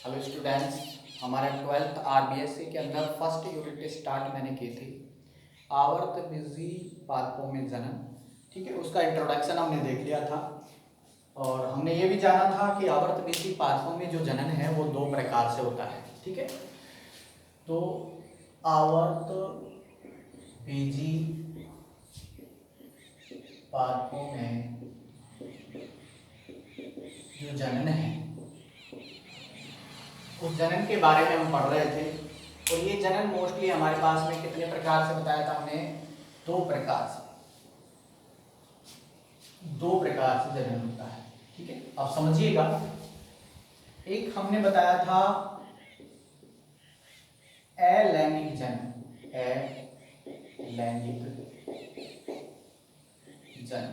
Hello students, हमारे 12th RBSc के अंदर फर्स्ट यूनिट स्टार्ट मैंने की थी आवर्तबीजी पादपों में जनन। ठीक है, उसका इंट्रोडक्शन हमने देख लिया था और हमने ये भी जाना था कि आवर्तबीजी पादपों में जो जनन है वो दो प्रकार से होता है। ठीक है, तो आवर्तबीजी पादपों में जो जनन है उस जनन के बारे में हम पढ़ रहे थे। और ये जनन मोस्टली हमारे पास में कितने प्रकार से बताया था हमने? दो प्रकार से जनन होता है। ठीक है, अब समझिएगा। एक हमने बताया था अलैंगिक जनन, अलैंगिक जनन।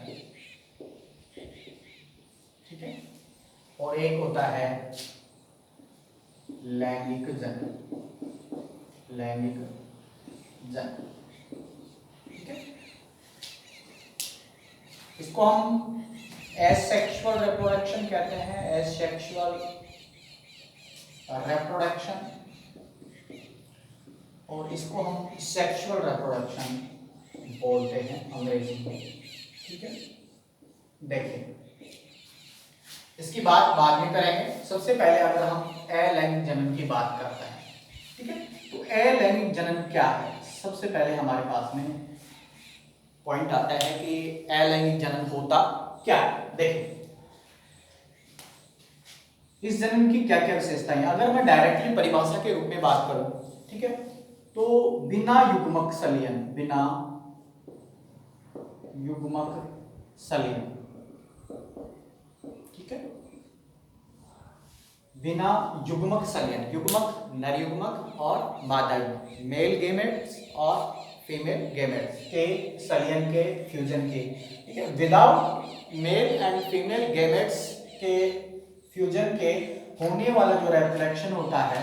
ठीक है, और एक होता है लैंगिक जनन, लैंगिक जनन। ठीक है, इसको हम एसेक्सुअल रिप्रोडक्शन कहते हैं, एसेक्सुअल रिप्रोडक्शन, और इसको हम सेक्सुअल रिप्रोडक्शन बोलते हैं अंग्रेजी में। ठीक है, देखिए इसकी बात बाद में करेंगे। सबसे पहले अगर हम अलैंगिक जनन की बात करते हैं, ठीक है, तो अलैंगिक जनन क्या है? सबसे पहले हमारे पास में पॉइंट आता है कि अलैंगिक जनन होता क्या है। देखिए इस जनन की क्या क्या विशेषताएं, अगर मैं डायरेक्टली परिभाषा के रूप में बात करूं, ठीक है, तो बिना युग्मक संलयन, बिना युग्मक संलयन, ठीक है, बिना युग्मक संलयन, युग्मक नर युग्मक और मादा युग्मक, मेल गेमेट्स और फीमेल गेमेट्स के संलयन के, फ्यूजन के, ठीक है, without male and female gametes के फ्यूजन के होने वाला जो रिप्रोडक्शन होता है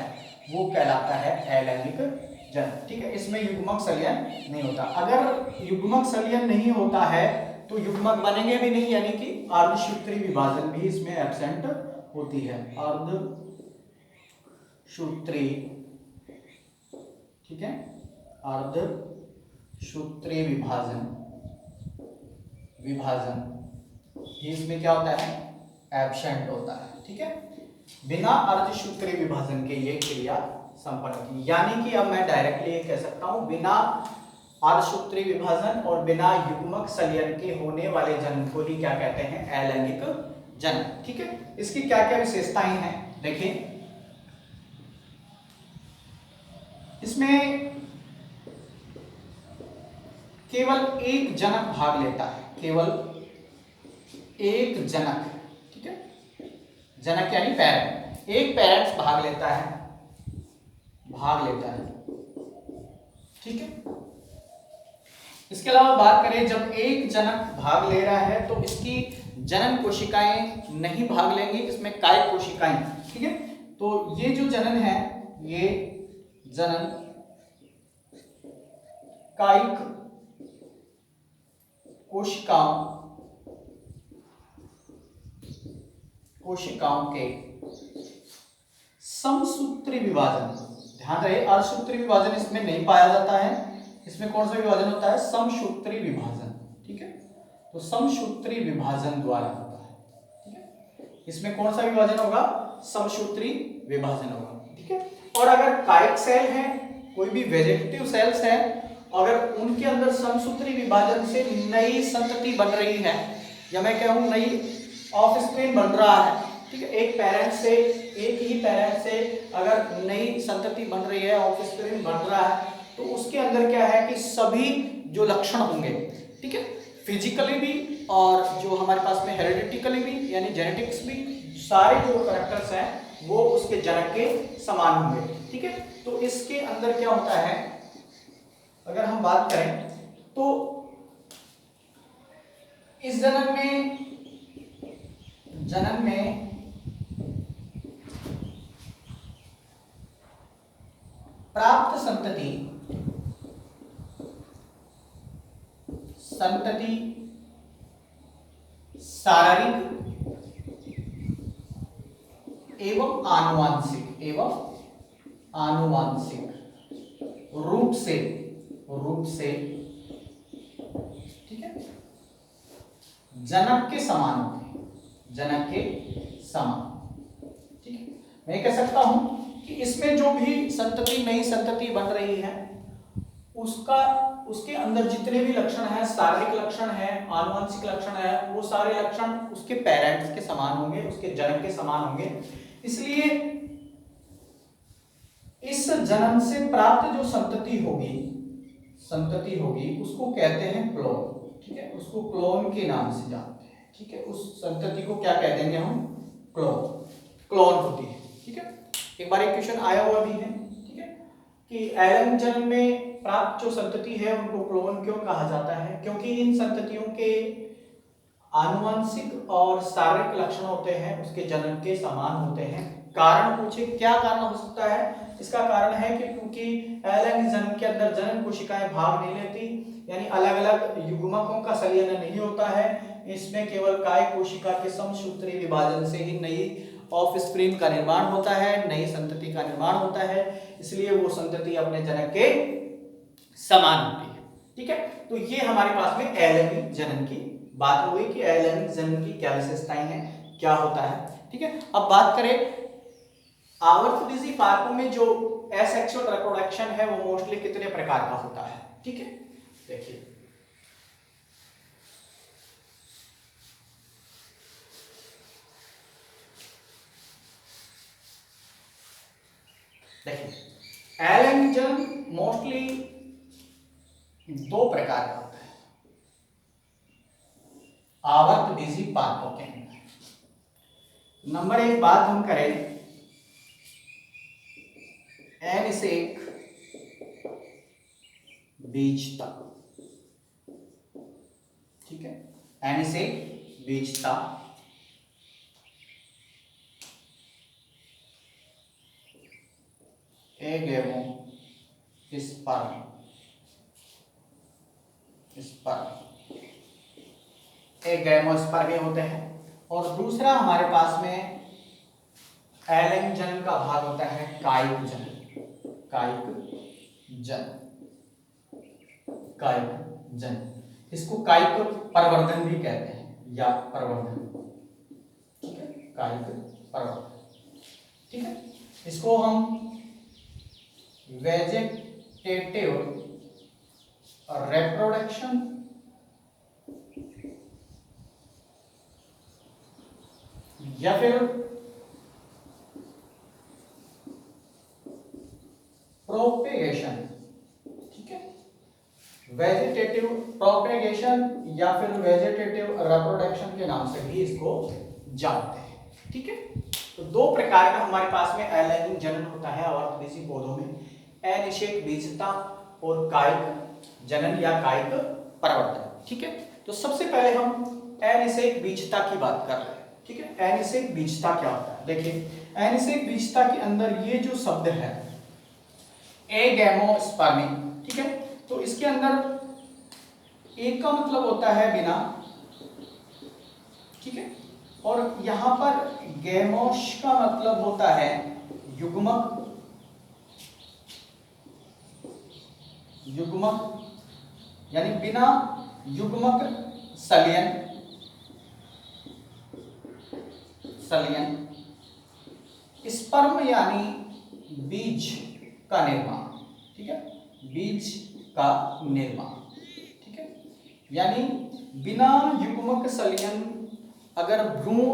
वो कहलाता है अलैंगिक जनन। ठीक है, इसमें युग्मक संलयन नहीं होता। अगर युग्मक संलयन नहीं होता है तो युग्मक बनेंगे भी नहीं, यानी कि अर्धसूत्री विभाजन भी इसमें एब्सेंट होती है, अर्धसूत्री। ठीक है, अर्धसूत्री विभाजन इसमें क्या होता है? एब्सेंट होता है। ठीक है, बिना अर्धसूत्री विभाजन के ये क्रिया संपन्न होती है। यानी कि अब मैं डायरेक्टली ये कह सकता हूं, बिना अर्धसूत्री विभाजन और बिना युग्मक संलयन के होने वाले जन्म को ही क्या कहते हैं? अलैंगिक जनन। ठीक है, इसकी क्या क्या विशेषताएं हैं देखिए। इसमें केवल एक जनक भाग लेता है, केवल एक जनक। ठीक है, जनक यानी पेरेंट, एक पेरेंट्स भाग लेता है। ठीक है, इसके अलावा बात करें, जब एक जनक भाग ले रहा है तो इसकी जनन कोशिकाएं नहीं भाग लेंगी, इसमें कायिक कोशिकाएं। ठीक है, तो ये जो जनन है, ये जनन कायिक कोशिकाओं के समसूत्री विभाजन, ध्यान रहे अर्धसूत्री विभाजन इसमें नहीं पाया जाता है। इसमें कौन सा विभाजन होता है? समसूत्री विभाजन। ठीक है, तो समसूत्री विभाजन द्वारा होता है। ठीक है, इसमें कौन सा विभाजन होगा? समसूत्री विभाजन होगा। ठीक है, और अगर कायिक सेल है, कोई भी वेजिटेटिव सेल्स है, अगर उनके अंदर समसूत्री विभाजन से नई संतति बन रही है, या मैं कहूं नई ऑफस्प्रिंग बन रहा है, ठीक है, एक पेरेंट से, एक ही पेरेंट से अगर नई संतति बन रही है, ऑफस्प्रिंग बन रहा है, तो उसके अंदर क्या है कि सभी जो लक्षण होंगे, ठीक है, फिजिकली भी और जो हमारे पास में हेरिडिटिकली भी यानी जेनेटिक्स भी, सारे जो कैरेक्टर्स हैं वो उसके जनक के समान होंगे। ठीक है, तो इसके अंदर क्या होता है, अगर हम बात करें तो इस जनन में प्राप्त संतति शारीरिक एवं आनुवांशिक रूप से ठीक है जनक के समान होते हैं, जनक के समान। ठीक है, मैं कह सकता हूं कि इसमें जो भी संतति नई संतति बन रही है उसके अंदर जितने भी लक्षण हैं, शारीरिक लक्षण है, आनुवंशिक लक्षण है, वो सारे लक्षण उसके पेरेंट्स के समान होंगे, उसके जनक के समान होंगे। इसलिए इस जन्म से प्राप्त जो संतति होगी उसको कहते हैं क्लोन। ठीक है, उसको क्लोन के नाम से जानते हैं। ठीक है, उस संतति को क्या कह देंगे हम? क्लोन होती है। ठीक है, एक बार एक क्वेश्चन आया हुआ भी है। ठीक है, कि एलन जन्म में प्राप्त जो संतति है उनको क्लोन क्यों कहा जाता है? क्योंकि इन संततियों के आनुवंशिक और शारीरिक लक्षण होते हैं उसके जन्म के समान होते हैं। कारण पूछे, क्या कारण हो सकता है? इसका कारण है कि क्योंकि एलन जन्म के अंदर जनन कोशिकाएं भाग नहीं लेती, यानी अलग अलग युग्मकों का संलयन नहीं होता है। इसमें केवल काय कोशिका के समसूत्री विभाजन से ही नई ऑफस्प्रिंग का निर्माण होता है, नई संतति का निर्माण होता है। इसलिए वो संतति अपने जनक के समान होती है। ठीक है, तो ये हमारे पास में एलएनई जनन की बात हुई कि एलएनई जनन की क्या विशेषताएं हैं, क्या होता है। ठीक है, अब बात करें आवर्तबीजी पादपों में जो एसेक्सुअल रिप्रोडक्शन है वो मोस्टली कितने प्रकार का होता है? ठीक है, देखिए एलन जन्म मोस्टली दो प्रकार का होता है आवर्तबीजी पादपों के अंदर। नंबर एक बात हम करें एनिसेक बीजता। ठीक है, एनिसेक बीजता एगेमो स्पर्म एगेमोस्पर्मी होते हैं। और दूसरा हमारे पास में एलन जन का भाग होता है कायिक जन। इसको कायिक प्रवर्धन भी कहते हैं या प्रवर्धन। ठीक है, कायिक प्रवर्धन। ठीक है, इसको हम वेजिटेटिव रिप्रोडक्शन या फिर प्रोपेगेशन। ठीक है, वेजिटेटिव प्रोपेगेशन या फिर वेजिटेटिव रिप्रोडक्शन के नाम से भी इसको जानते हैं। ठीक है, तो दो प्रकार का हमारे पास में एलएनई जनन होता है आवर्तबीजी पौधों में, एनिसेक बीजता और कायिक जनन या कायिक प्रवर्धन। ठीक है, तो सबसे पहले हम एनिसेक बीजता की बात कर रहे हैं। ठीक है, एनिसेक बीजता क्या होता है? देखिए एनिसेक बीजता के अंदर ये जो शब्द है एगेमोस्पर्मी। ठीक है, तो इसके अंदर एक का मतलब होता है बिना। ठीक है, और यहां पर गेमोश का मतलब होता है युग्मक यानी बिना युग्मक संलयन। स्पर्म यानी बीज का निर्माण। ठीक है, बीज का निर्माण। ठीक है, यानी बिना युग्मक संलयन अगर भ्रूण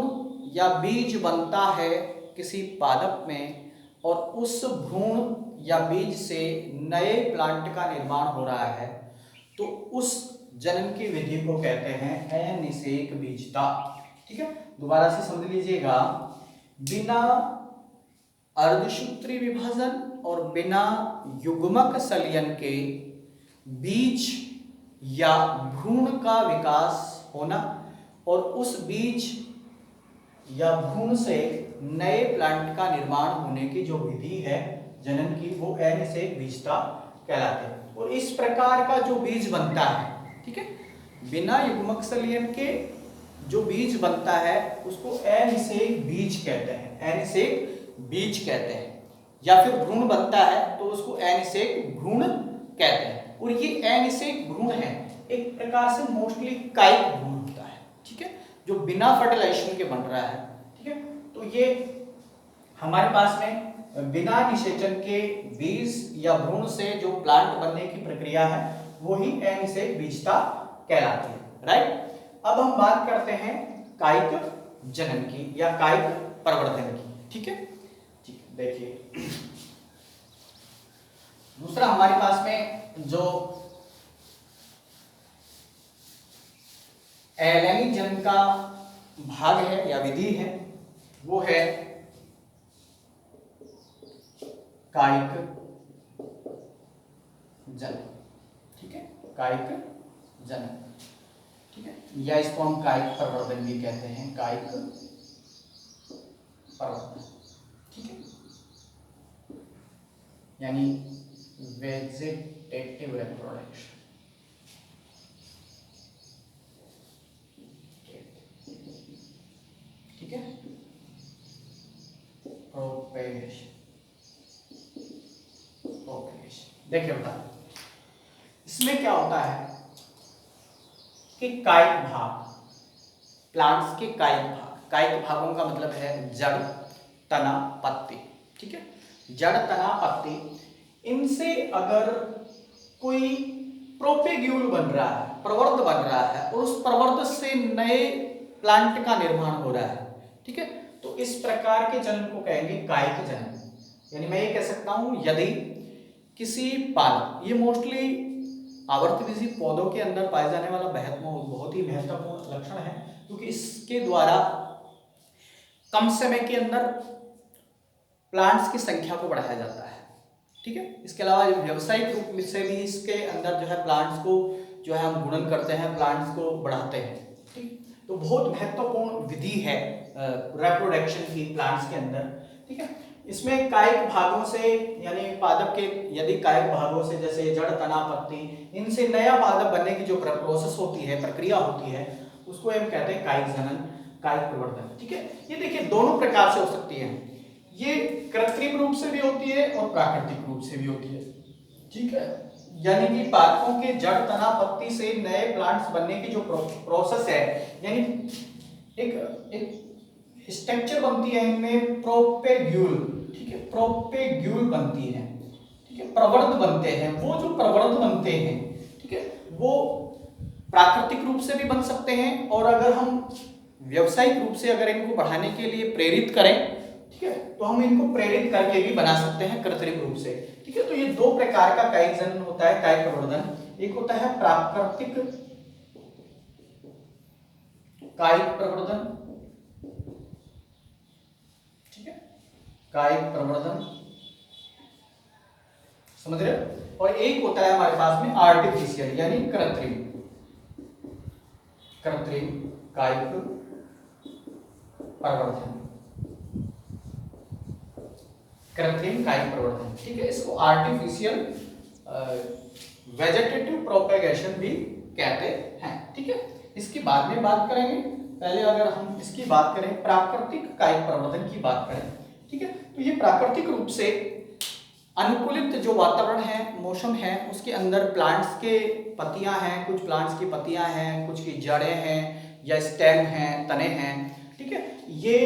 या बीज बनता है किसी पादप में और उस भ्रूण या बीज से नए प्लांट का निर्माण हो रहा है तो उस जनन की विधि को कहते हैं एनिसेक बीजता। ठीक है, दोबारा से समझ लीजिएगा, बिना अर्धसूत्री विभाजन और बिना युग्मक संलयन के बीज या भ्रूण का विकास होना और उस बीज या भ्रूण से नए प्लांट का निर्माण होने की जो विधि है जनन की, वो एनिसेक बीजता कहलाते हैं। और इस प्रकार का जो बीज बनता है, ठीक है, बिना युग्मक संलयन के जो बीज बनता है उसको अनिषेक बीज कहते हैं, अनिषेक बीज कहते हैं। या फिर भ्रूण बनता है तो उसको अनिषेक भ्रूण कहते हैं। और ये अनिषेक भ्रूण है एक प्रकार से मोस्टली कायिक भ्रूण होता है, ठीक है, जो बिना फर्टिलाइजेशन के बन रहा है, ठीक है। तो ये हमारे पास में बिना निषेचन के बीज या भ्रूण से जो प्लांट बनने की प्रक्रिया है वो ही अनिषेक बीजता कहलाती है, राइट। अब हम बात करते हैं कायिक जनन की या कायिक प्रवर्धन की, ठीक है। ठीक, देखिए दूसरा हमारे पास में जो एलैंगिक जनन का भाग है या विधि है वो है कायिक जनन, ठीक है, कायिक जनन, ठीक है, या इसको हम कायिक प्रवर्धन भी कहते हैं, कायिक प्रवर्धन, ठीक है, यानी वेजिटेटिव रिप्रोडक्शन, ठीक है, प्रोपेगेशन, प्रोपेगेशन। देखिए बता इसमें क्या होता है कि कायिक भाग, प्लांट्स के कायिक भाग, कायिक भागों का मतलब है जड़, तना, पत्ती, ठीक है, जड़, तना, पत्ती, इनसे अगर कोई प्रोपेग्यूल बन रहा है, प्रवर्ध बन रहा है और उस प्रवर्ध से नए प्लांट का निर्माण हो रहा है, ठीक है, तो इस प्रकार के जनन को कहेंगे कायिक जनन। यानी मैं ये कह सकता हूं यदि किसी पादप, ये मोस्टली आवर्तबीजी पौधों के अंदर पाए जाने वाला बहुत ही महत्वपूर्ण लक्षण है, क्योंकि इसके द्वारा कम समय के अंदर प्लांट्स की संख्या को बढ़ाया जाता है, ठीक है। इसके अलावा व्यावसायिक रूप से भी इसके अंदर जो है प्लांट्स को जो है हम गुणन करते हैं, प्लांट्स को बढ़ाते हैं, ठीक। तो बहुत महत्वपूर्ण विधि है रिप्रोडक्शन की प्लांट्स के अंदर, ठीक है। इसमें कायिक भागों से यानी पादप के यदि कायिक भागों से जैसे जड़, तना, पत्ती, इनसे नया पादप बनने की जो प्रोसेस होती है, प्रक्रिया होती है, उसको हम कहते हैं कायिक जनन, कायिक प्रवर्धन, ठीक है। ये देखिए दोनों प्रकार से हो सकती है, ये कृत्रिम रूप से भी होती है और प्राकृतिक रूप से भी होती है, ठीक है। यानी कि पादपों के जड़, तना, पत्ती से नए प्लांट्स बनने की जो प्रोसेस है, यानी एक स्ट्रक्चर बनती है इनमें प्रोपेग्यूल, ठीक है, प्रोपेग्यूल बनती है, ठीक है, प्रवर्ध बनते हैं। वो जो प्रवर्ध बनते हैं, ठीक है, वो प्राकृतिक रूप से भी बन सकते हैं और अगर हम व्यावसायिक रूप से अगर इनको बढ़ाने के लिए प्रेरित करें, ठीक है, तो हम इनको प्रेरित करके भी बना सकते हैं कृत्रिम रूप से, ठीक है। तो ये दो प्रकार का कायिक जनन होता है, कायिक प्रवर्धन। एक होता है प्राकृतिक कायिक प्रवर्धन, ठीक है, कायिक प्रवर्धन, समझ रहे हो, और एक होता है हमारे पास में आर्टिफिशियल यानी कृत्रिम, कृत्रिम कायिक प्रवर्धन, कृत्रिम कायिक प्रवर्धन, ठीक है। इसको आर्टिफिशियल वेजिटेटिव प्रोपेगेशन भी कहते हैं, ठीक है। इसकी बाद में बात करेंगे, पहले अगर हम इसकी बात करें प्राकृतिक कायिक प्रवर्धन की बात करें, ठीक है, तो ये प्राकृतिक रूप से अनुकूलित जो वातावरण है, मौसम है, उसके अंदर प्लांट्स के पत्तियां हैं, कुछ प्लांट्स की पत्तियां हैं, कुछ की जड़ें हैं या स्टेम हैं, तने हैं, ठीक है, ये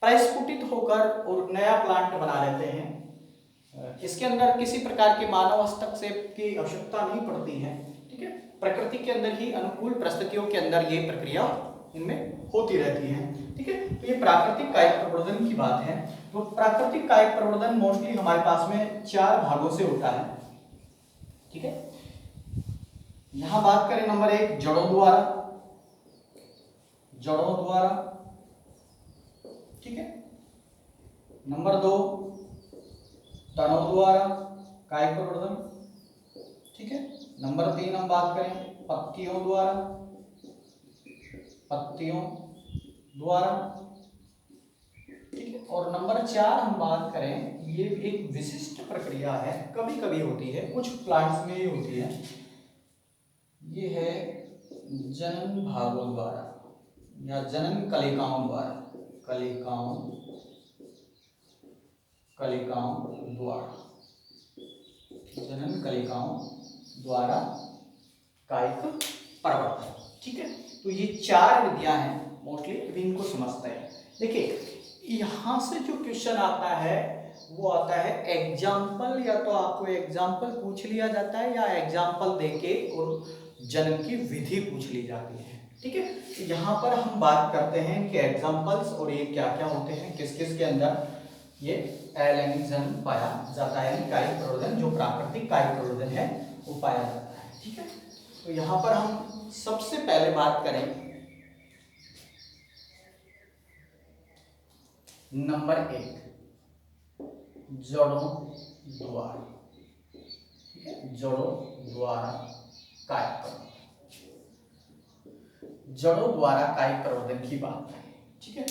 प्रस्फुटित होकर और नया प्लांट बना लेते हैं। इसके अंदर किसी प्रकार के मानव हस्तक्षेप की आवश्यकता नहीं पड़ती है, ठीक है, प्रकृति के अंदर ही अनुकूल परिस्थितियों के अंदर ये प्रक्रिया इनमें होती रहती है, ठीक है। तो ये प्राकृतिक कायिक प्रवर्धन की बात है। तो प्राकृतिक कायिक प्रवर्धन मोस्टली हमारे पास में 4 भागों से होता है, ठीक है। यहां बात करें नंबर 1 जड़ों द्वारा, जड़ों द्वारा, ठीक है। नंबर 2 तनों द्वारा कायिक प्रवर्धन, ठीक है। नंबर 3 हम बात करें पत्तियों द्वारा, पत्तियों द्वारा, ठीक है। और नंबर 4 हम बात करें, ये एक विशिष्ट प्रक्रिया है, कभी कभी होती है, कुछ प्लांट्स में ही होती है, ये है जनन भागों द्वारा या जनन कलिकाओं द्वारा, कलिकाओं द्वारा, जनन कलिकाओं द्वारा कायिक प्रवर्धन। ठीक है, तो ये 4 विधियां हैं मोस्टली, अभी इनको समझते हैं। देखिए यहां से जो क्वेश्चन आता है वो आता है एग्जाम्पल, या तो आपको एग्जाम्पल पूछ लिया जाता है या एग्जाम्पल देके और जनन की विधि पूछ ली जाती है। ठीक है, तो यहाँ पर हम बात करते हैं कि एग्जाम्पल्स और ये क्या क्या होते हैं, किस किस के अंदर ये अलिंगिक जनन पाया जाता है, कायिक प्रवर्धन जो प्राकृतिक कायिक प्रवर्धन है वो पाया जाता है। ठीक है, तो यहाँ पर हम सबसे पहले बात करें नंबर 1, जड़ों द्वारा। ठीक है, जड़ों द्वारा कायिक प्रवर्धन, जड़ों द्वारा कायिक प्रवर्धन की बात करें। ठीक है,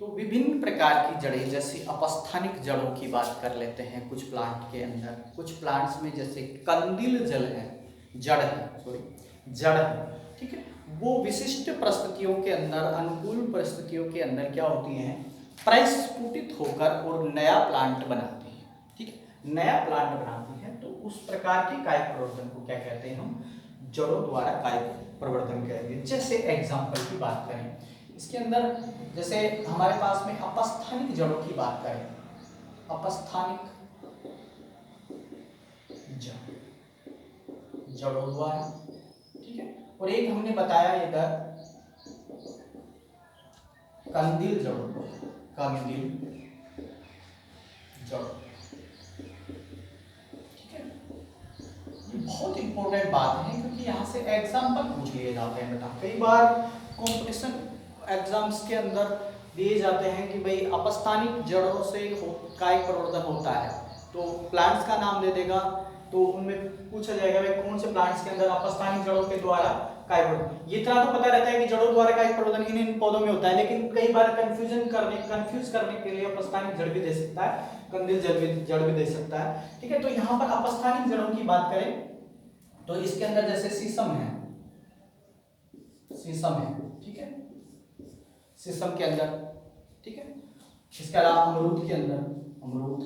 तो विभिन्न प्रकार की जड़ें, जैसे अपस्थानिक जड़ों की बात कर लेते हैं कुछ प्लांट के अंदर। कुछ प्लांट्स में जैसे कंदिल जल है, जड़ है। ठीक है, वो विशिष्ट परिस्थितियों के अंदर, अनुकूल परिस्थितियों के अंदर क्या होती हैं, प्रस्फुटित होकर और नया प्लांट बनाती है। ठीक है, नया प्लांट बनाती है, तो उस प्रकार की कायिक प्रवर्धन को क्या कहते हैं हम, जड़ों द्वारा कायिक प्रवर्धन कहेंगे। जैसे एग्जाम्पल की बात करें इसके अंदर, जैसे हमारे पास में अपस्थानिक जड़ों की बात करें, अपस्थानिक जड़ों द्वारा। ठीक है, और एक हमने बताया इधर कंदिल जड़ों, कंदिल जड़ों। ठीक है, ये बहुत इंपॉर्टेंट बात है क्योंकि यहाँ से एग्जाम्पल पूछ लिए जाते हैं बेटा। कई बार कॉम्पिटिशन एग्जाम्स के अंदर दिए जाते हैं कि भाई अपस्थानिक जड़ों से कायिक प्रवर्धन होता है, तो प्लांट्स का नाम दे देगा, तो उनमें पूछा जाएगा भाई कौन से प्लांट्स के अंदर अपस्थानिक जड़ों के द्वारा कायिक प्रवर्धन। ये इतना तो पता रहता है कि जड़ों द्वारा कायिक प्रवर्धन इन पौधों में होता है, लेकिन कई बार कंफ्यूज करने के लिए अपस्थानिक जड़ भी दे सकता है, कंदिल जड़ भी दे सकता है। ठीक है, तो यहाँ पर अपस्थानिक जड़ों की बात करें तो इसके अंदर जैसे शीशम है, ठीक है, शीशम के अंदर। ठीक है, इसके अलावा अमरूद के अंदर, अमरूद।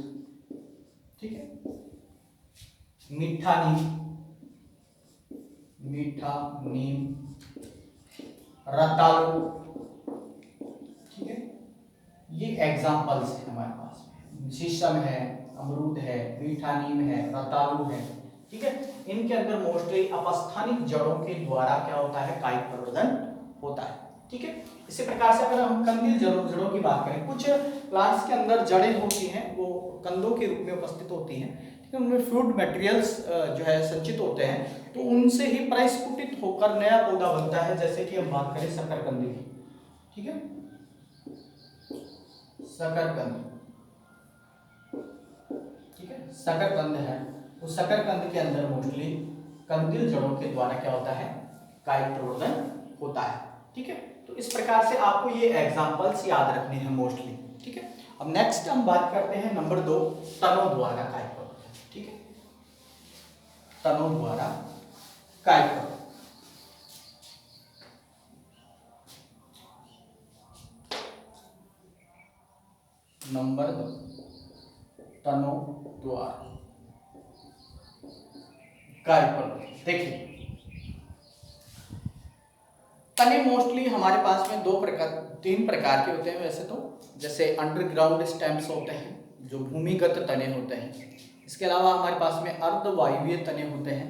ठीक है, मीठा नीम, रतालू। ठीक है, ये एग्जाम्पल्स है हमारे पास में, शीशम है, अमरूद है, मीठा नीम है, रतालू है। ठीक है, इनके अंदर मोस्टली अपस्थानिक जड़ों के द्वारा क्या होता है, कायिक प्रवर्धन होता है। ठीक है, इसी प्रकार से अगर हम कंदिल जड़ों की बात करें, कुछ प्लांट्स के अंदर जड़ें होती हैं वो कंदों के रूप में उपस्थित होती हैं। ठीक है, उनमें फ्रूट मटेरियल्स जो है संचित होते हैं, तो उनसे ही प्रस्फुटित होकर नया पौधा बनता है। जैसे कि हम बात करें शकरकंद की। ठीक है, शकरकंद। ठीक है, शकरकंद है, उस शकरकंद के अंदर मोस्टली कंदिल जड़ों के द्वारा क्या होता है, कायिक प्रवर्धन होता है। ठीक है, तो इस प्रकार से आपको ये एग्जांपल्स याद रखने हैं मोस्टली। ठीक है, अब नेक्स्ट हम बात करते हैं नंबर 2, तनों द्वारा कायिक प्रवर्धन। ठीक है, तनों द्वारा कायिक प्रवर्धन। नंबर 2, तनों द्वारा कायिक प्रवर्धन। देखिए तने मोस्टली हमारे पास में 3 प्रकार के होते हैं वैसे तो। जैसे अंडरग्राउंड स्टेम्स होते हैं जो भूमिगत तने होते हैं, इसके अलावा हमारे पास में अर्धवायवीय तने होते हैं,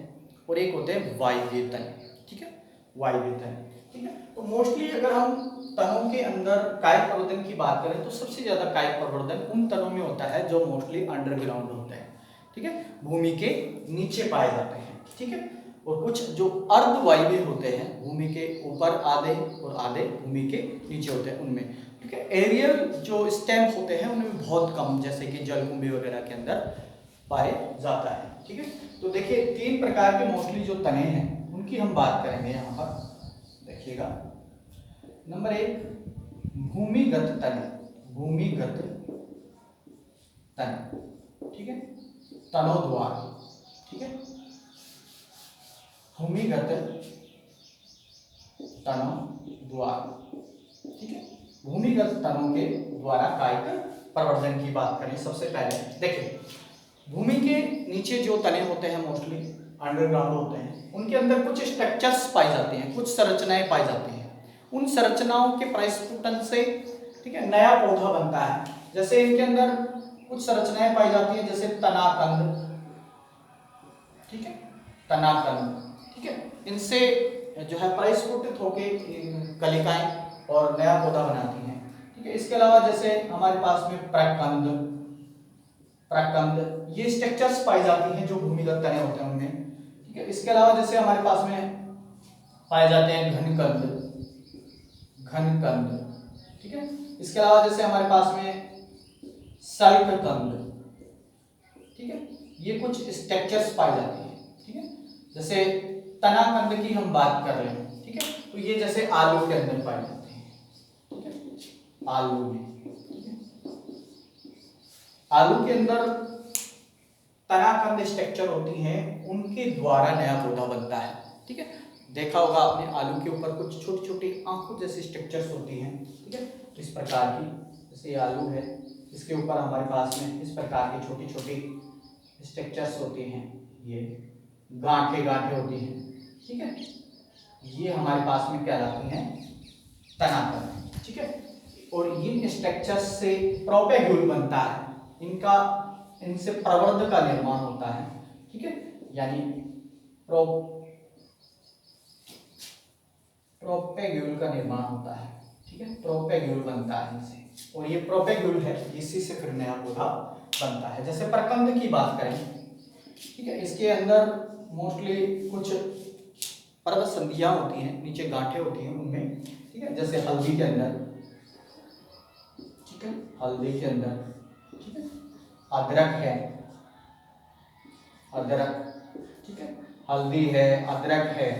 और एक होते हैं वायवीय तने। ठीक है, वायवीय तने। ठीक है, तो मोस्टली अगर हम तनों के अंदर कायिक प्रवर्धन की बात करें तो सबसे ज्यादा कायिक प्रवर्धन उन तनों में होता है जो मोस्टली अंडरग्राउंड होते हैं। ठीक है, भूमि के नीचे पाए जाते हैं। ठीक है, और कुछ जो अर्धवायवीय होते हैं, भूमि के ऊपर आधे और आधे भूमि के नीचे होते हैं उनमें। ठीक है, एरियल जो स्टेम्स होते हैं उनमें बहुत कम, जैसे कि जलकुंभी वगैरह के अंदर पाए जाता है। ठीक है, तो देखिए 3 प्रकार के मोस्टली जो तने हैं उनकी हम बात करेंगे यहाँ पर। देखिएगा नंबर 1, भूमिगत तने, भूमिगत तने। ठीक है, तनों द्वारा। ठीक है, भूमिगत तनों द्वारा, ठीक है। भूमिगत तनों के द्वारा कायिक प्रवर्धन की बात करें सबसे पहले देखिए, भूमि के नीचे जो तने होते हैं मोस्टली अंडरग्राउंड होते हैं, उनके अंदर कुछ स्ट्रक्चर्स पाई जाती हैं, कुछ संरचनाएं पाई जाती हैं। उन संरचनाओं के परिस्फुटन से, ठीक है, नया पौधा बनता है। जैसे इनके अंदर कुछ संरचनाएं पाई जाती हैं, जैसे तनाकंद, ठीक है, तनाकंद, ठीक है, इनसे जो है परिस्फुटित होके कलिकाएं और नया पौधा बनाती हैं, ठीक है। इसके अलावा जैसे हमारे पास में प्रकंद, प्रकंद, ये स्ट्रक्चर्स पाई जाती हैं जो भूमिगत तने होते हैं उनमें, ठीक है। इसके अलावा जैसे हमारे पास में पाए जाते हैं घनकंद, घनकंद, ठीक है। इसके अलावा जैसे हमारे पास में सल्ककंद, ठीक है, ये कुछ स्ट्रक्चर्स पाई जाती है, ठीक है। जैसे तनाकंद की हम बात कर रहे हैं, ठीक है, तो ये जैसे आलू के अंदर पाई जाती है, ठीक है, आलू में, ठीक है, आलू के अंदर तनाकंद स्ट्रक्चर होती हैं, उनके द्वारा नया पौधा बनता है, ठीक है। देखा होगा आपने आलू के ऊपर कुछ छोटी छोटी आंखों जैसी स्ट्रक्चर्स होती हैं, ठीक है, इस प्रकार की, जैसे आलू है, इसके ऊपर हमारे पास में इस प्रकार की छोटी छोटी स्ट्रक्चर्स होती हैं, ये गांठें गांठें होती हैं, ठीक है, ये हमारे पास में कहलाती हैं तनाकंद, ठीक है। और इन स्ट्रक्चर्स से प्रोपेग्यूल बनता है, इनका इनसे प्रवर्ध का निर्माण होता है, ठीक है, यानी प्रोपेग्यूल का निर्माण होता है, ठीक है, प्रोपेग्यूल बनता है इनसे, और ये प्रोपेग्यूल है, इसी से फिर नया पौधा बनता है। जैसे प्रकंद की बात करें, ठीक है, इसके अंदर मोस्टली कुछ पर्वत संधियां होती हैं, नीचे गांठें होती हैं उनमें, ठीक है, जैसे हल्दी के अंदर, ठीक है, हल्दी के अंदर, ठीक है, अदरक है, अदरक, ठीक है, हल्दी है, अदरक है,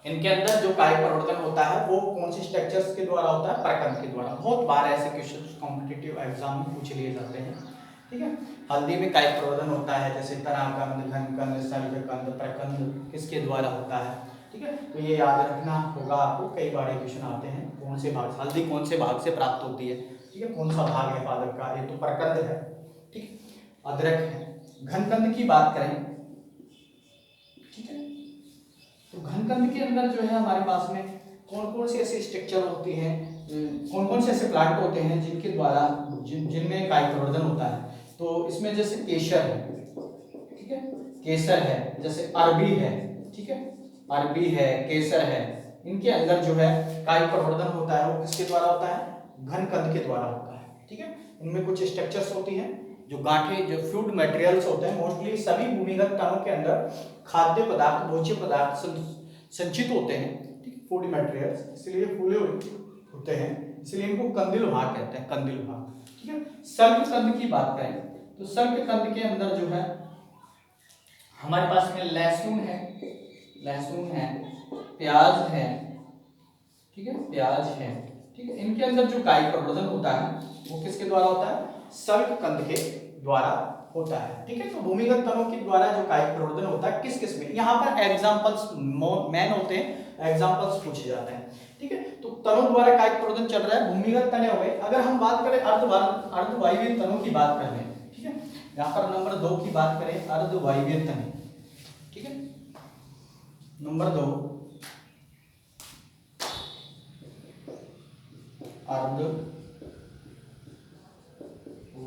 इनके अंदर जो कायिक प्रवर्धन होता है वो कौन से स्ट्रक्चर्स के द्वारा होता है? प्रकंद के द्वारा। बहुत बार ऐसे क्वेश्चंस कॉम्पिटिटिव एग्जाम में पूछ लिए जाते हैं, ठीक है। हल्दी में कायिक प्रवर्धन होता है, जैसे तनाकंद, घनकंद, सल्ककंद, प्रकंद किसके द्वारा होता है, ठीक है, तो ये याद रखना होगा आपको, कई बार क्वेश्चन आते हैं, कौन से भाग, हल्दी कौन से भाग से प्राप्त होती है, ठीक है, कौन सा भाग है पादप का, ये तो प्रकंद है, ठीक, अदरक है। घनकंद की बात करें, ठीक है, तो घनकंद के अंदर जो है हमारे पास में कौन कौन से ऐसे स्ट्रक्चर होती हैं, कौन कौन से ऐसे प्लांट होते हैं जिनके द्वारा जिनमें कायिक प्रवर्धन होता है, तो इसमें जैसे केसर है, ठीक है, केसर है, जैसे अरबी है, ठीक है, अरबी है, केसर है, इनके अंदर जो है कायिक प्रवर्धन होता है वो किसके द्वारा होता है? घनकंद के द्वारा होता है, ठीक है। इनमें कुछ स्ट्रक्चर्स होती हैं, जो गांठें, जो फूड मटेरियल्स होते हैं, मोस्टली सभी भूमिगत तनों के अंदर खाद्य पदार्थ, भोज्य पदार्थ संचित होते हैं, ठीक है, फूड मटेरियल्स, इसलिए फूले होते हैं, इसलिए इनको कंदिल भाग कहते हैं, कंदिल भाग, ठीक है। सल्ककंद की बात करें तो सल्ककंद के अंदर जो है हमारे पास में लहसुन है, लहसुन है, प्याज है, ठीक है, प्याज है, ठीक है, इनके अंदर जो कायिक प्रवर्धन होता है वो किसके द्वारा होता है? सल्ककंद के द्वारा होता है, ठीक है। तो भूमिगत तनों के द्वारा जो कायिक प्रवर्धन होता है किस किस में, यहाँ पर एग्जांपल्स मेन होते हैं, एग्जांपल्स पूछे जाते हैं, ठीक है। तो तनों द्वारा कायिक प्रवर्धन चल रहा है, भूमिगत तने हो गए। अगर हम बात करें अर्धवायवीय तनों की बात कर लें, ठीक है, यहाँ पर नंबर 2 की बात करें, अर्धवायवीय तने, ठीक है, नंबर 2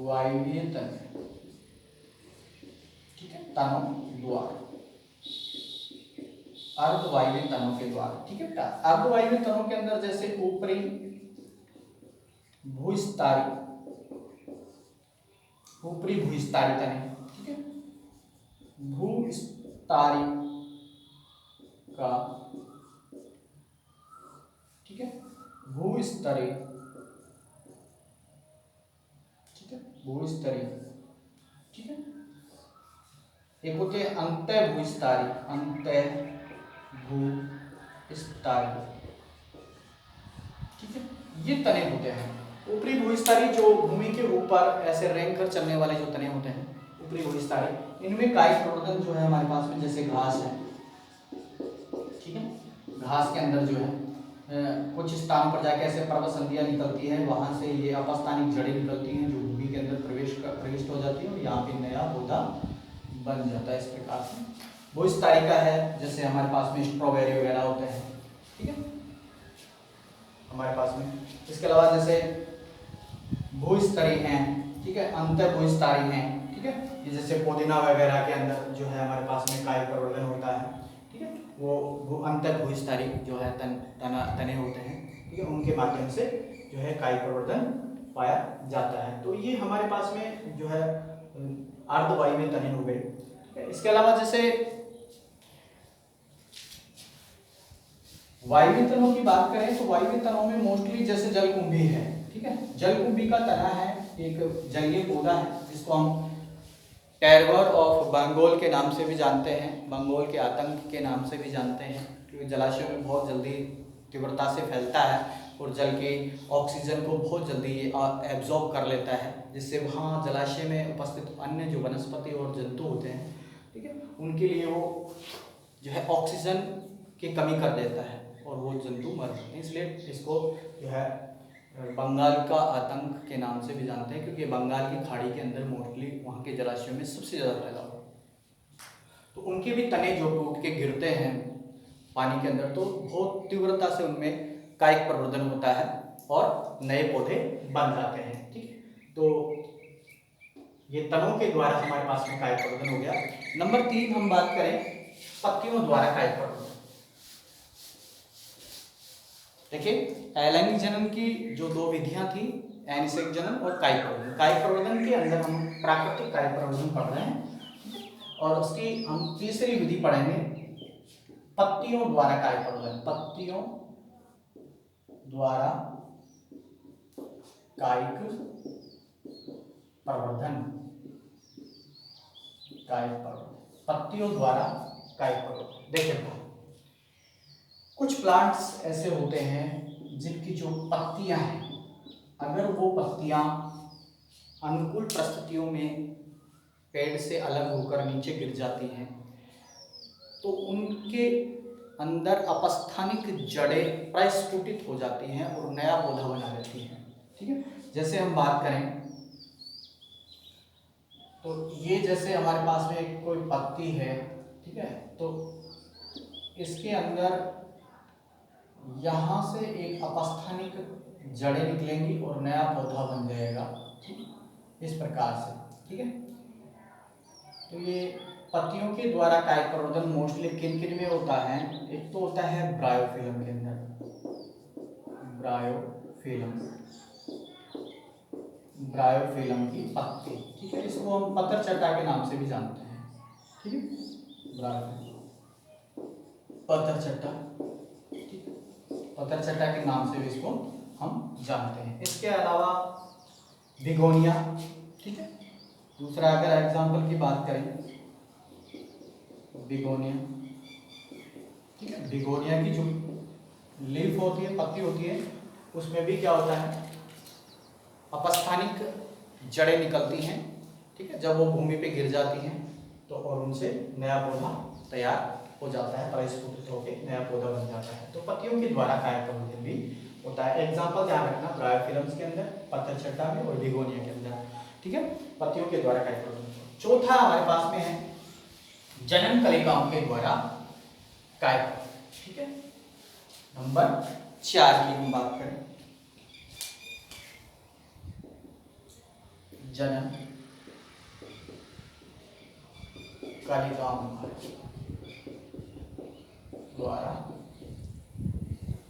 अर्धवायवीय तने, ठीक है, तनों द्वारा, अर्धवायवीय तनों के द्वारा, ठीक है। अर्धवायवीय तनों के अंदर जैसे ऊपरी भूस्तरीय, ऊपरी भूस्तरीय तने, ठीक है, भूस्तरीय का, ठीक है, भूस्तरीय, ठीक है, भूस्तरीय, ठीक है, एक होते हैं अंतः भूस्तरीय, अंतः भूस्तरीय, ठीक है, ये तने होते हैं। ऊपरी भूस्तरीय जो भूमि के ऊपर ऐसे रेंग कर चलने वाले जो तने होते हैं, ऊपरी भूस्तरीय, इनमें कायिक प्रवर्धन जो है हमारे पास में, जैसे घास है, ठीक है, घास के अंदर जो है कुछ स्थानों पर जाके ऐसे पर्वत संधियाँ निकलती है, वहाँ से ये अपस्थानिक जड़ें निकलती हैं जो भूमि के अंदर प्रविष्ट हो जाती है और यहाँ पे नया पौधा बन जाता है। इस प्रकार से भूस्थायी का है, जैसे हमारे पास में स्ट्रॉबेरी वगैरह होते हैं, ठीक है हमारे पास में। इसके अलावा जैसे भूस्तरीय हैं, ठीक है, अंतर भूस्तरीय हैं, ठीक है, ये जैसे पुदीना वगैरह के अंदर जो है हमारे पास में कायिक प्रवर्धन होता है, ठीक है, वो अंतर भूस्तरीय जो है तने होते हैं, ठीक है, उनके माध्यम से जो है कायिक प्रवर्धन पाया जाता है। तो ये हमारे पास में जो है अर्धवायवीय तने हो गए, ठीक है। इसके अलावा जैसे वायवीय तनों की बात करें तो वायवीय तनों में मोस्टली जैसे जलकुंभी है, ठीक है, जलकुंभी का तना है, एक जलीय पौधा है जिसको हम टेरर ऑफ बंगाल के नाम से भी जानते हैं, बंगाल के आतंक के नाम से भी जानते हैं, क्योंकि जलाशय में बहुत जल्दी तीव्रता से फैलता है और जल के ऑक्सीजन को बहुत जल्दी एब्जॉर्ब कर लेता है, जिससे वहाँ जलाशय में उपस्थित अन्य जो वनस्पति और जंतु होते हैं, ठीक है, उनके लिए वो जो है ऑक्सीजन की कमी कर देता है और वो जंतु मर जाते हैं। इसलिए इसको जो है बंगाल का आतंक के नाम से भी जानते हैं, क्योंकि बंगाल की खाड़ी के अंदर मोस्टली वहाँ के जलाशयों में सबसे ज़्यादा फैला हुआ। तो उनके भी तने जो टूट के गिरते हैं पानी के अंदर, तो बहुत तीव्रता से उनमें कायिक प्रवर्धन होता है और नए पौधे बन जाते हैं, ठीक है। तो ये तनों के द्वारा हमारे पास में कायिक प्रवर्धन हो गया। नंबर 3 हम बात करें पत्तियों द्वारा कायिक प्रवर्धन। देखिए एलैंगिक जनन की जो 2 विधियां थी, एनिसैक जनन और कायिक प्रवर्धन। कायिक प्रवर्धन के अंदर हम प्राकृतिक कायिक प्रवर्धन पढ़ रहे हैं और उसकी हम तीसरी विधि पढ़ेंगे पत्तियों द्वारा कायिक प्रवर्धन। पत्तियों द्वारा कायिक प्रवर्धन, कायिक प्रवर्धन, पत्तियों द्वारा कायिक प्रवर्धन। देखिए कुछ प्लांट्स ऐसे होते हैं जिनकी जो पत्तियां हैं, अगर वो पत्तियां अनुकूल परिस्थितियों में पेड़ से अलग होकर नीचे गिर जाती हैं तो उनके अंदर अपस्थानिक जड़ें प्रस्फुटित हो जाती हैं और नया पौधा बना लेती हैं, ठीक है। जैसे हम बात करें तो ये जैसे हमारे पास में कोई पत्ती है, ठीक है, तो इसके अंदर यहाँ से एक अपस्थानिक जड़ें निकलेंगी और नया पौधा बन जाएगा, इस प्रकार से, ठीक है। तो ये पत्तियों के द्वारा कायिक प्रवर्धन मोस्टली किन किन में होता है? एक तो होता है ब्रायोफिलम के अंदर, ब्रायोफिलम, ब्रायोफिलम की पत्ती, ठीक है, इसको हम पतरचट्टा के नाम से भी जानते हैं, ठीक है, ब्रायोफिलम, पतरचट्टा, ठीक है, पतरचट्टा के नाम से भी इसको हम जानते हैं। इसके अलावा बिगोनिया, ठीक है, दूसरा अगर एग्जाम्पल की बात करें बिगोनिया, ठीक है, बिगोनिया की जो लीफ होती है, पत्ती होती है, उसमें भी क्या होता है, अपस्थानिक जड़ें निकलती हैं, ठीक है, जब वो भूमि पे गिर जाती हैं तो और उनसे नया पौधा तैयार हो जाता है, परिस्फुटित होकर नया पौधा बन जाता है। तो पत्तियों के द्वारा कायिक प्रवर्धन भी होता है। एग्जाम्पल ध्यान रखना, ब्रायोफिलम्स के अंदर, पतरचट्टा में और बिगोनिया के अंदर, ठीक है, पत्तियों के द्वारा कायिक प्रवर्धन। चौथा हमारे पास में है जनन कलिकाओं के द्वारा कायिक, ठीक है। नंबर 4 की हम बात करें, जनन कलिकाओं द्वारा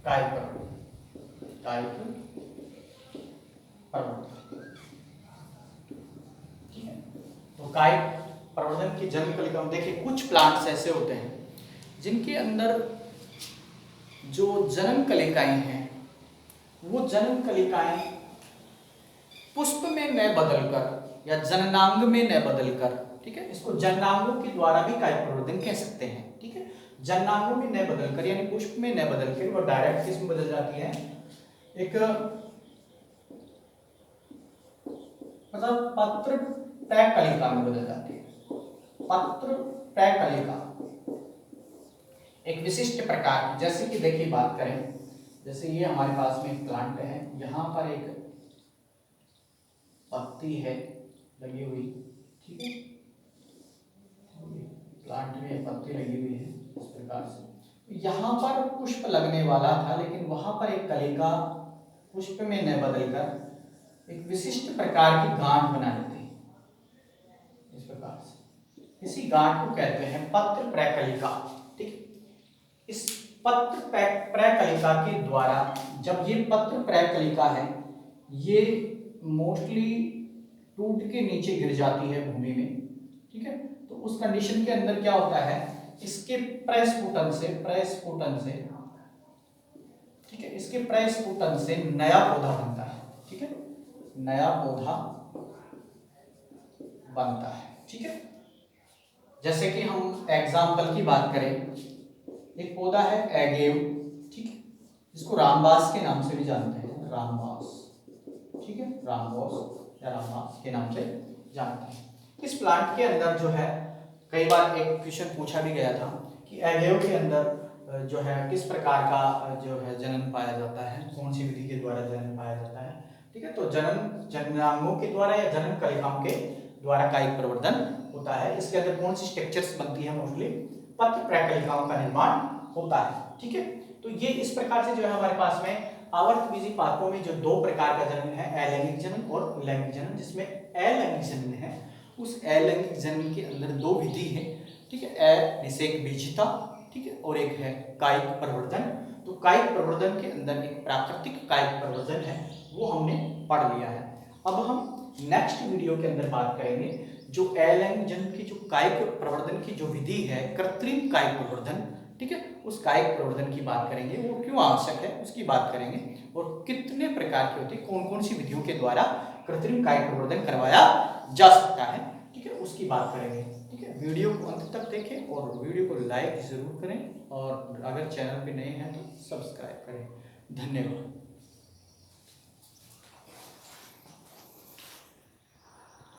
कायिक प्रवर्धन, कायिक प्रवर्धन, ठीक है। तो कायिक प्रवर्धन की जनन कलिकाओं, देखिए कुछ प्लांट्स ऐसे होते हैं जिनके अंदर जो जनन कलिकाएं हैं, वो जनन कलिकाएं पुष्प में न बदलकर या जननांग में न बदलकर, ठीक है, इसको जननांगों के द्वारा भी कायिक प्रवर्धन कह सकते हैं, ठीक है। जननांगों में न बदलकर यानी पुष्प में न बदलकर वो डायरेक्ट किस में बदल जाती है, एक मतलब पत्र तय कलिका में बदल जाती है, पत्र तय कलिका। एक विशिष्ट प्रकार, जैसे कि देखिए बात करें, जैसे ये हमारे पास में एक प्लांट है, यहाँ पर एक पत्ती है लगी हुई, ठीक है, प्लांट में पत्ती लगी हुई है इस प्रकार से। यहाँ पर पुष्प लगने वाला था, लेकिन वहां पर एक कलिका पुष्प में न बदलकर एक विशिष्ट प्रकार की गांठ बना लेती है इस प्रकार से। इसी गांठ को कहते हैं पत्र प्रकलिका, ठीक। इस पत्र प्रकलिका के द्वारा, जब ये पत्र प्रकलिका है, ये मोस्टली टूट के नीचे गिर जाती है भूमि में, ठीक है। तो उस कंडीशन के अंदर क्या होता है, इसके प्रस्फुटन से ठीक है, इसके प्रस्फुटन से नया पौधा बनता है, ठीक है, नया पौधा बनता है, ठीक है। जैसे कि हम एग्जाम्पल की बात करें, एक पौधा है एगेव, ठीक है, जिसको रामबास के नाम से भी जानते हैं, रामबास, ठीक है, रामबास या रामबास के नाम से जानते हैं। इस प्लांट के अंदर जो है, कई बार एक क्वेश्चन पूछा भी गया था कि एगेव के अंदर जो है किस प्रकार का जो है जनन पाया जाता है, कौन सी विधि के द्वारा जनन पाया जाता है, ठीक है। तो जननांगों के द्वारा या जनन कलिकाओं के द्वारा कायिक प्रवर्धन होता है। इसके अंदर कौन सी स्ट्रक्चर्स बनती है, मोस्टली पत्र प्रकलिकाओं का निर्माण होता है, ठीक है। तो ये इस प्रकार से जो है हमारे पास में आवर्तबीजी पादपों में जो दो प्रकार का जनन है, अलैंगिक जनन और लैंगिक जनन, जिसमें अलैंगिक जनन है, उस अलैंगिक जनन के अंदर दो विधि है, ठीक है, अनिषेक बीजता, ठीक है, और एक है कायिक प्रवर्धन। तो कायिक प्रवर्धन के अंदर एक प्राकृतिक कायिक प्रवर्धन है, वो हमने पढ़ लिया है। अब हम नेक्स्ट वीडियो के अंदर बात करेंगे जो अलैंगिक जनन की जो कायिक प्रवर्धन की जो विधि है, कृत्रिम कायिक प्रवर्धन, ठीक है, उस कायिक प्रवर्धन की बात करेंगे, वो क्यों आवश्यक है उसकी बात करेंगे, और कितने प्रकार की होती है, कौन कौन सी विधियों के द्वारा कृत्रिम कायिक प्रवर्धन करवाया जा सकता है, ठीक है, उसकी बात करेंगे, ठीक है। वीडियो को अंत तक देखें और वीडियो को लाइक जरूर करें, और अगर चैनल पे नए हैं तो सब्सक्राइब करें। धन्यवाद।